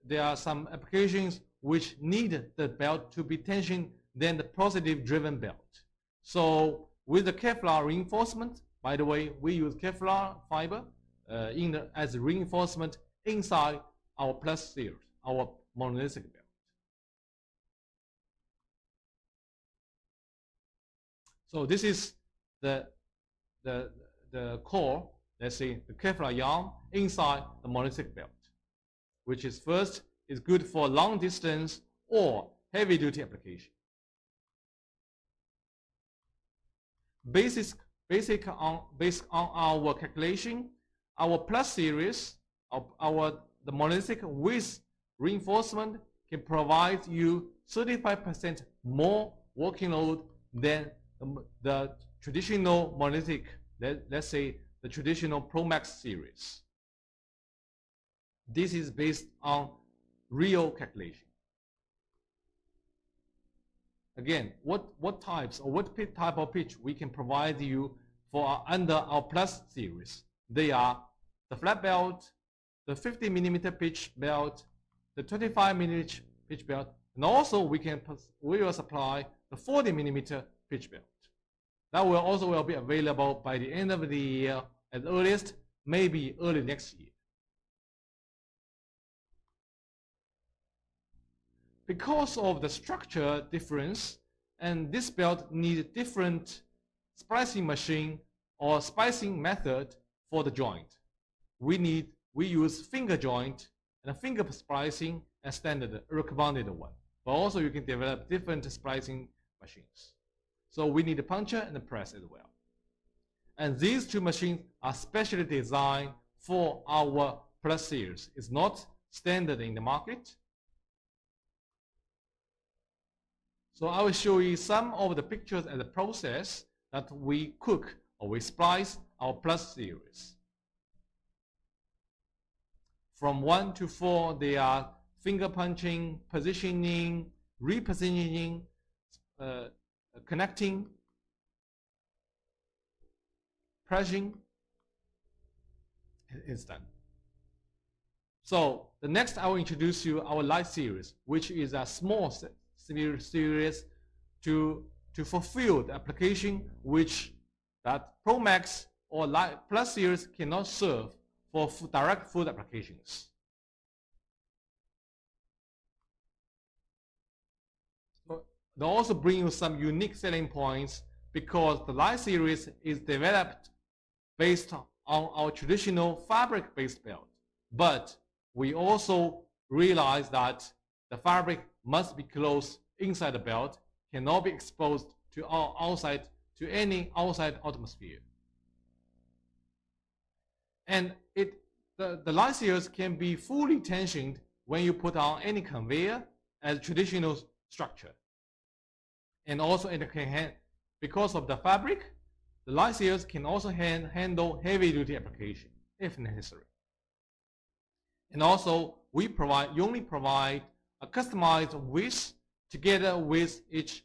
there are some applications which need the belt to be tensioned than the positive driven belt. So with the Kevlar reinforcement, by the way, we use Kevlar fiber as reinforcement inside our Plus series, our monolithic belt. So this is the core, let's say the Kevlar yarn inside the monolithic belt, which is first is good for long distance or heavy duty application. Based on our calculation, our Plus series, the monolithic with reinforcement can provide you 35% more working load than the traditional monolithic, let's say the traditional Pro Max series. This is based on real calculation. Again, what types or what type of pitch we can provide you for under our Plus series? They are the flat belt, the 50 millimeter pitch belt, the 25 millimeter pitch belt, and also we will supply the 40 millimeter pitch belt. That will also be available by the end of the year at earliest, maybe early next year. Because of the structure difference, and this belt needs different splicing machine or splicing method for the joint. We use finger joint and a finger splicing as standard recommended one. But also you can develop different splicing machines. So we need a puncher and a press as well. And these two machines are specially designed for our Plus series. It's not standard in the market. So I will show you some of the pictures and the process that we cook or we splice our Plus series. From 1 to 4, they are finger punching, positioning, repositioning, connecting, pressing, is done. So the next I will introduce you our Light series, which is a small series to fulfill the application which that Pro Max or Light Plus series cannot serve for direct food applications. They also bring you some unique selling points because the Light series is developed based on our traditional fabric-based belt. But we also realize that the fabric must be closed inside the belt, cannot be exposed to any outside atmosphere. And the Light series can be fully tensioned when you put on any conveyor as traditional structure. And also it can because of the fabric, the Light series can also handle heavy-duty application if necessary. And also, YONGLI provide a customized width together with its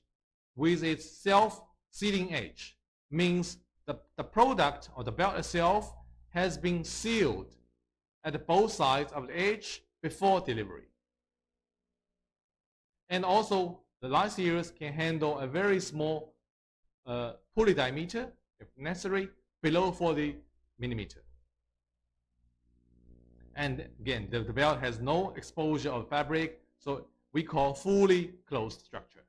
self-sealing edge. Means the product or the belt itself has been sealed at both sides of the edge before delivery. And also, the Light series can handle a very small pulley diameter, if necessary, below 40 millimeter. And again, the belt has no exposure of fabric, so we call fully closed structure.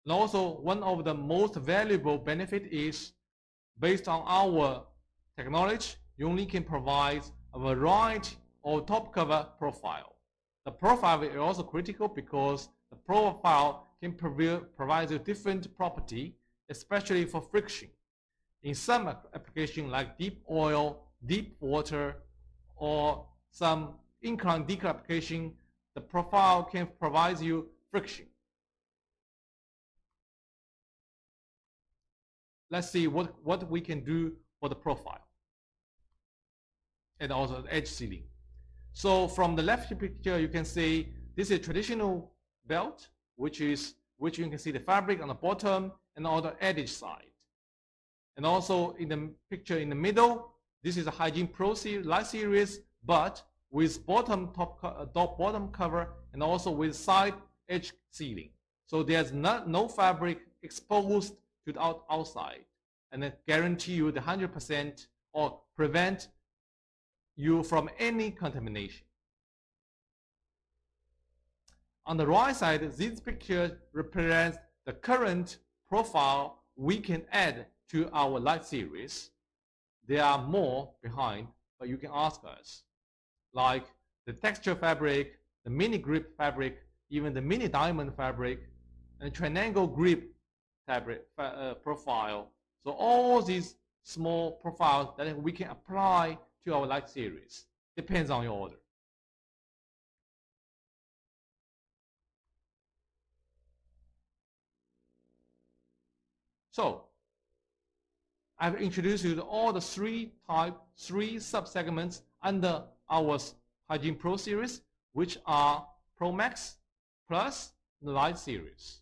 And also, one of the most valuable benefit is based on our technology, YONGLI can provide a variety of top cover profile. The profile is also critical because the profile can provide you different property, especially for friction. In some applications like deep oil, deep water, or some incline decline application, the profile can provide you friction. Let's see what we can do for the profile and also the edge sealing. So from the left picture, you can see this is a traditional belt, which you can see the fabric on the bottom and on the edge side. And also in the picture in the middle, this is a HygienePro Light series, but with bottom cover and also with side edge sealing. So there's no fabric exposed to the outside, and it guarantee you the 100% or prevent you from any contamination. On the right side, this picture represents the current profile we can add to our Light series. There are more behind, but you can ask us, like the texture fabric, the mini grip fabric, even the mini diamond fabric, and triangle grip fabric profile. So all these small profiles that we can apply to our Light series depends on your order. So I've introduced you to all the three sub-segments under our HygienePro series, which are Pro Max, Plus, and the Light series.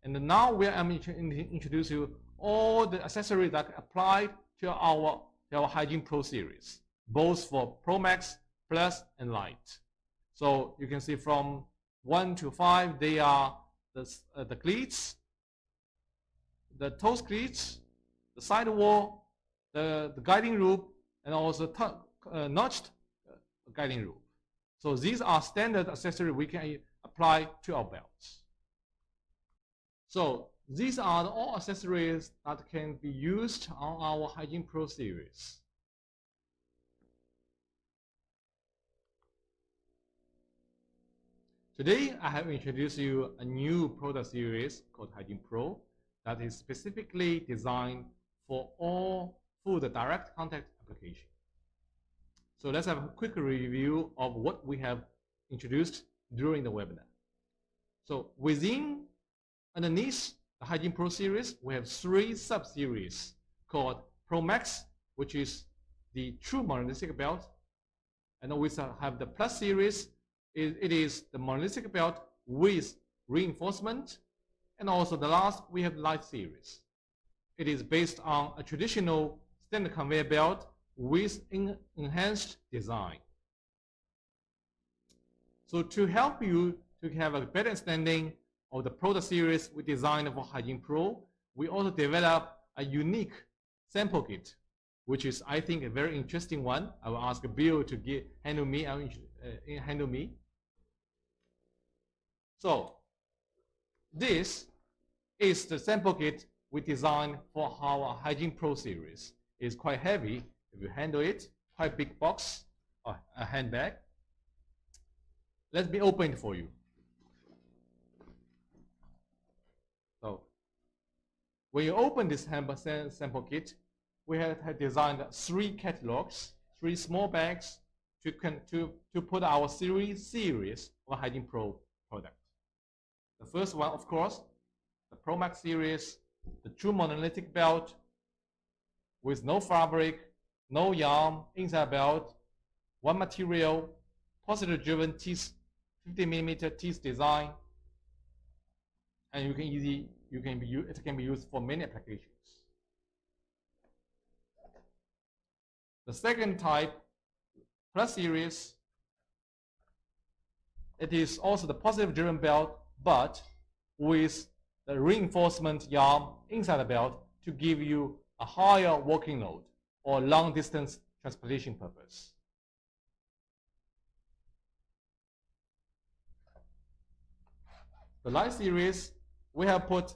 And now I'm introduce you all the accessories that apply to our HygienePro series, both for Pro Max, Plus, and Light. So you can see from 1 to 5, they are the cleats, the toe cleats, the sidewall, the guiding loop, and also notched guiding loop. So these are standard accessories we can apply to our belts. So these are all accessories that can be used on our HygienePro series. Today, I have introduced you a new product series called HygienePro that is specifically designed for all food direct contact application. So let's have a quick review of what we have introduced during the webinar. So underneath the HygienePro series, we have 3 sub-series called Pro Max, which is the true monolithic belt. And we have the Plus series. It is the monolithic belt with reinforcement. And also the last, we have the Light series. It is based on a traditional standard conveyor belt with enhanced design. So to help you to have a better understanding of the product series we designed for HygienePro, we also developed a unique sample kit, which is, I think, a very interesting one. I will ask Bill to handle me. So this is the sample kit we designed for our HygienePro series. It's quite heavy. If you handle it, quite big box, or a handbag. Let me open it for you. So when you open this sample kit, we have designed 3 catalogs, 3 small bags to put our series of HygienePro product. The first one, of course, the Pro Max series, the true monolithic belt with no fabric, no yarn inside belt, one material, positive driven teeth, 50mm teeth design, and it can be used for many applications. The second type, Plus series, it is also the positive driven belt, but with the reinforcement yarn inside the belt to give you a higher working load or long distance transportation purpose. The Light series, we have put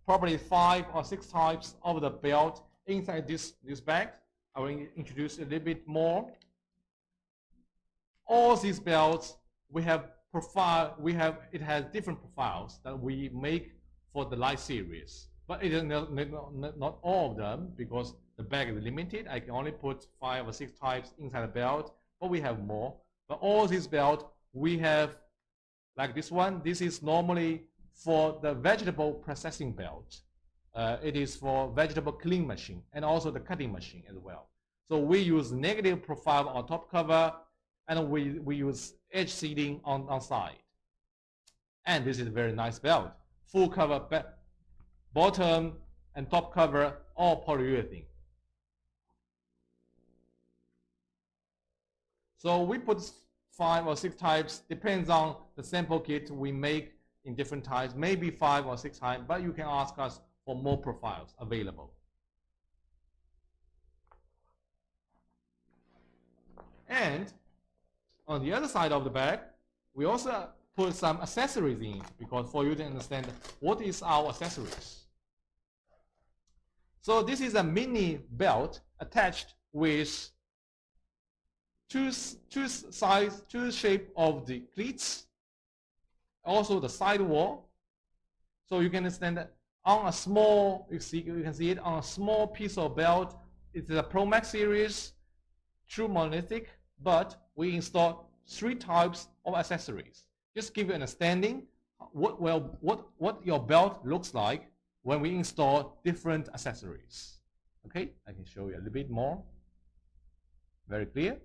probably 5 or 6 types of the belt inside this bag. I will introduce a little bit more. All these belts, it has different profiles that we make for the Light series. But it is not all of them, because the bag is limited. I can only put 5 or 6 types inside the belt, but we have more. But all these belts, we have, like this one, this is normally for the vegetable processing belt. It is for vegetable cleaning machine and also the cutting machine as well. So we use negative profile on top cover, and we use edge sealing on side. And this is a very nice belt. Full cover, bottom and top cover, all polyurethane. So we put 5 or 6 types, depends on the sample kit we make in different types, maybe 5 or 6 types, but you can ask us for more profiles available. And on the other side of the bag, we also put some accessories in it, because for you to understand what is our accessories. So this is a mini belt attached with two shape of the cleats, also the sidewall. So you can understand that on a small, you can see it on a small piece of belt. It's a Pro Max series, true monolithic, but we installed 3 types of accessories. Just give you an understanding what your belt looks like when we install different accessories. Okay, I can show you a little bit more. Very clear.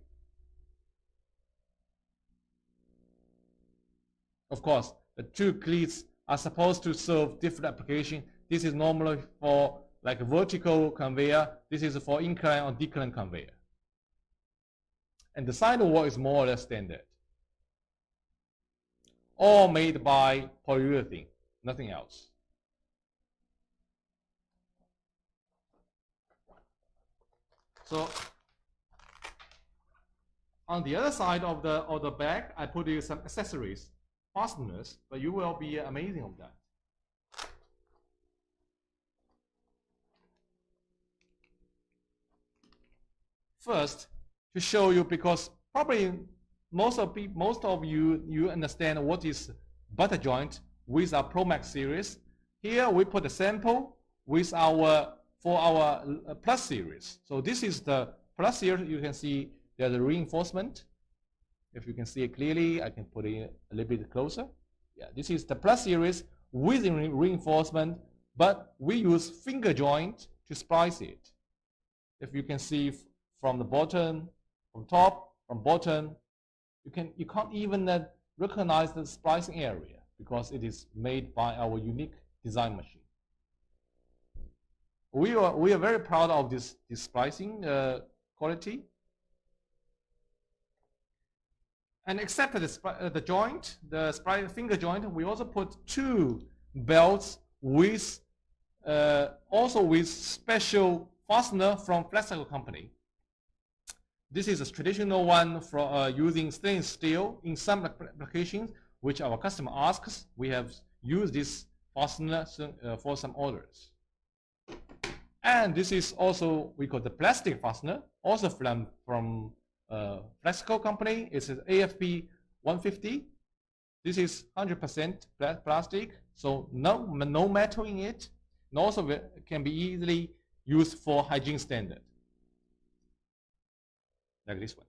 Of course, the 2 cleats are supposed to serve different applications. This is normally for like a vertical conveyor. This is for incline or decline conveyor. And the sidewall is more or less standard. All made by polyurethane, nothing else. So on the other side of the bag, I put you some accessories, fasteners, but you will be amazing of that. First, to show you, because probably most of you understand what is butter joint with our Pro Max series. Here we put a sample with for our Plus series. So this is the Plus series. You can see there's a reinforcement. If you can see it clearly, I can put it a little bit closer. Yeah, this is the Plus series with reinforcement, but we use finger joint to splice it. If you can see from the bottom, from top, from bottom, you can't even recognize the splicing area, because it is made by our unique design machine. We are very proud of this splicing quality. And except the joint, the finger joint, we also put 2 belts with also with special fastener from Flexible company. This is a traditional one for using stainless steel in some applications which our customer asks. We have used this fastener for some orders. And this is also, we call the plastic fastener, also from Flexible company. It's an AFP 150. This is 100% plastic, so no metal in it, and also can be easily used for hygiene standard. Like this one.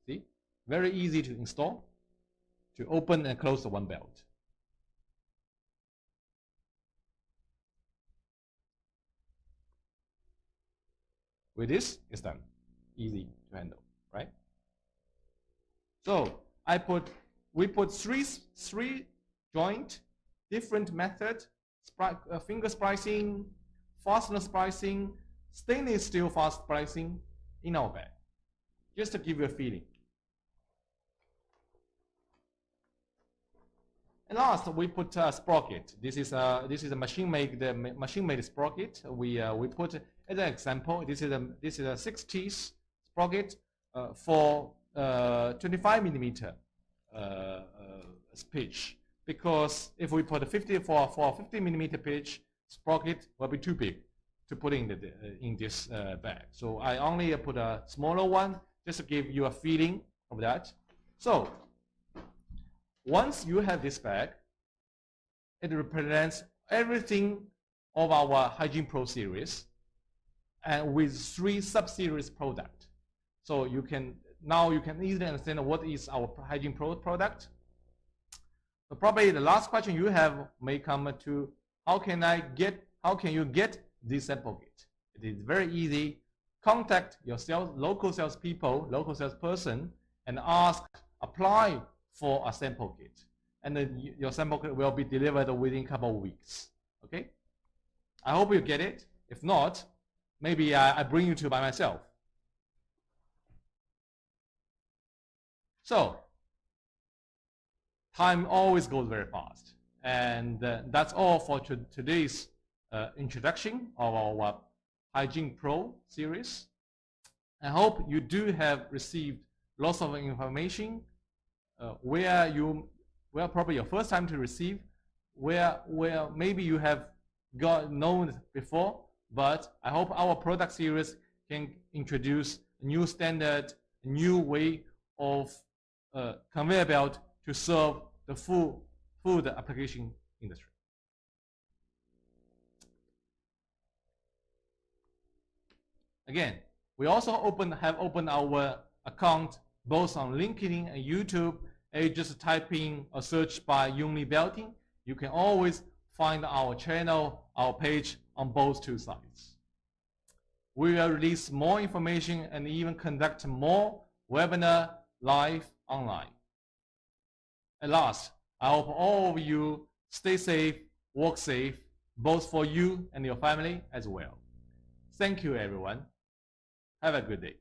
See? Very easy to install, to open and close the one belt. With this, it's done. Easy to handle, right? So we put three joint, different method, finger splicing, fastener splicing, stainless steel fast splicing in our bag, just to give you a feeling. And last, we put a sprocket. This is a machine-made sprocket. We put as an example. This is a 6 teeth sprocket for 25 millimeter pitch. Because if we put a 50 millimeter pitch, sprocket will be too big to put in this bag. So I only put a smaller one just to give you a feeling of that. So once you have this bag, it represents everything of our HygienePro series, and with 3 sub-series products. So now you can easily understand what is our HygienePro product. So probably the last question you have may come to, how can you get this sample kit? It is very easy. Contact your local salespeople, local salesperson, and apply for a sample kit. And then your sample kit will be delivered within a couple of weeks. Okay? I hope you get it. If not, maybe I bring you to by myself. So, time always goes very fast. And that's all for today's introduction of our HygienePro series. I hope you do have received lots of information where probably your first time to receive, where maybe you have known before, but I hope our product series can introduce a new standard, a new way of conveyor belt to serve the food application industry. Again, we also have opened our account both on LinkedIn and YouTube. You just type in or search by YONGLI Belting. You can always find our channel, our page on both 2 sites. We will release more information and even conduct more webinar live online. At last, I hope all of you stay safe, work safe, both for you and your family as well. Thank you, everyone. Have a good day.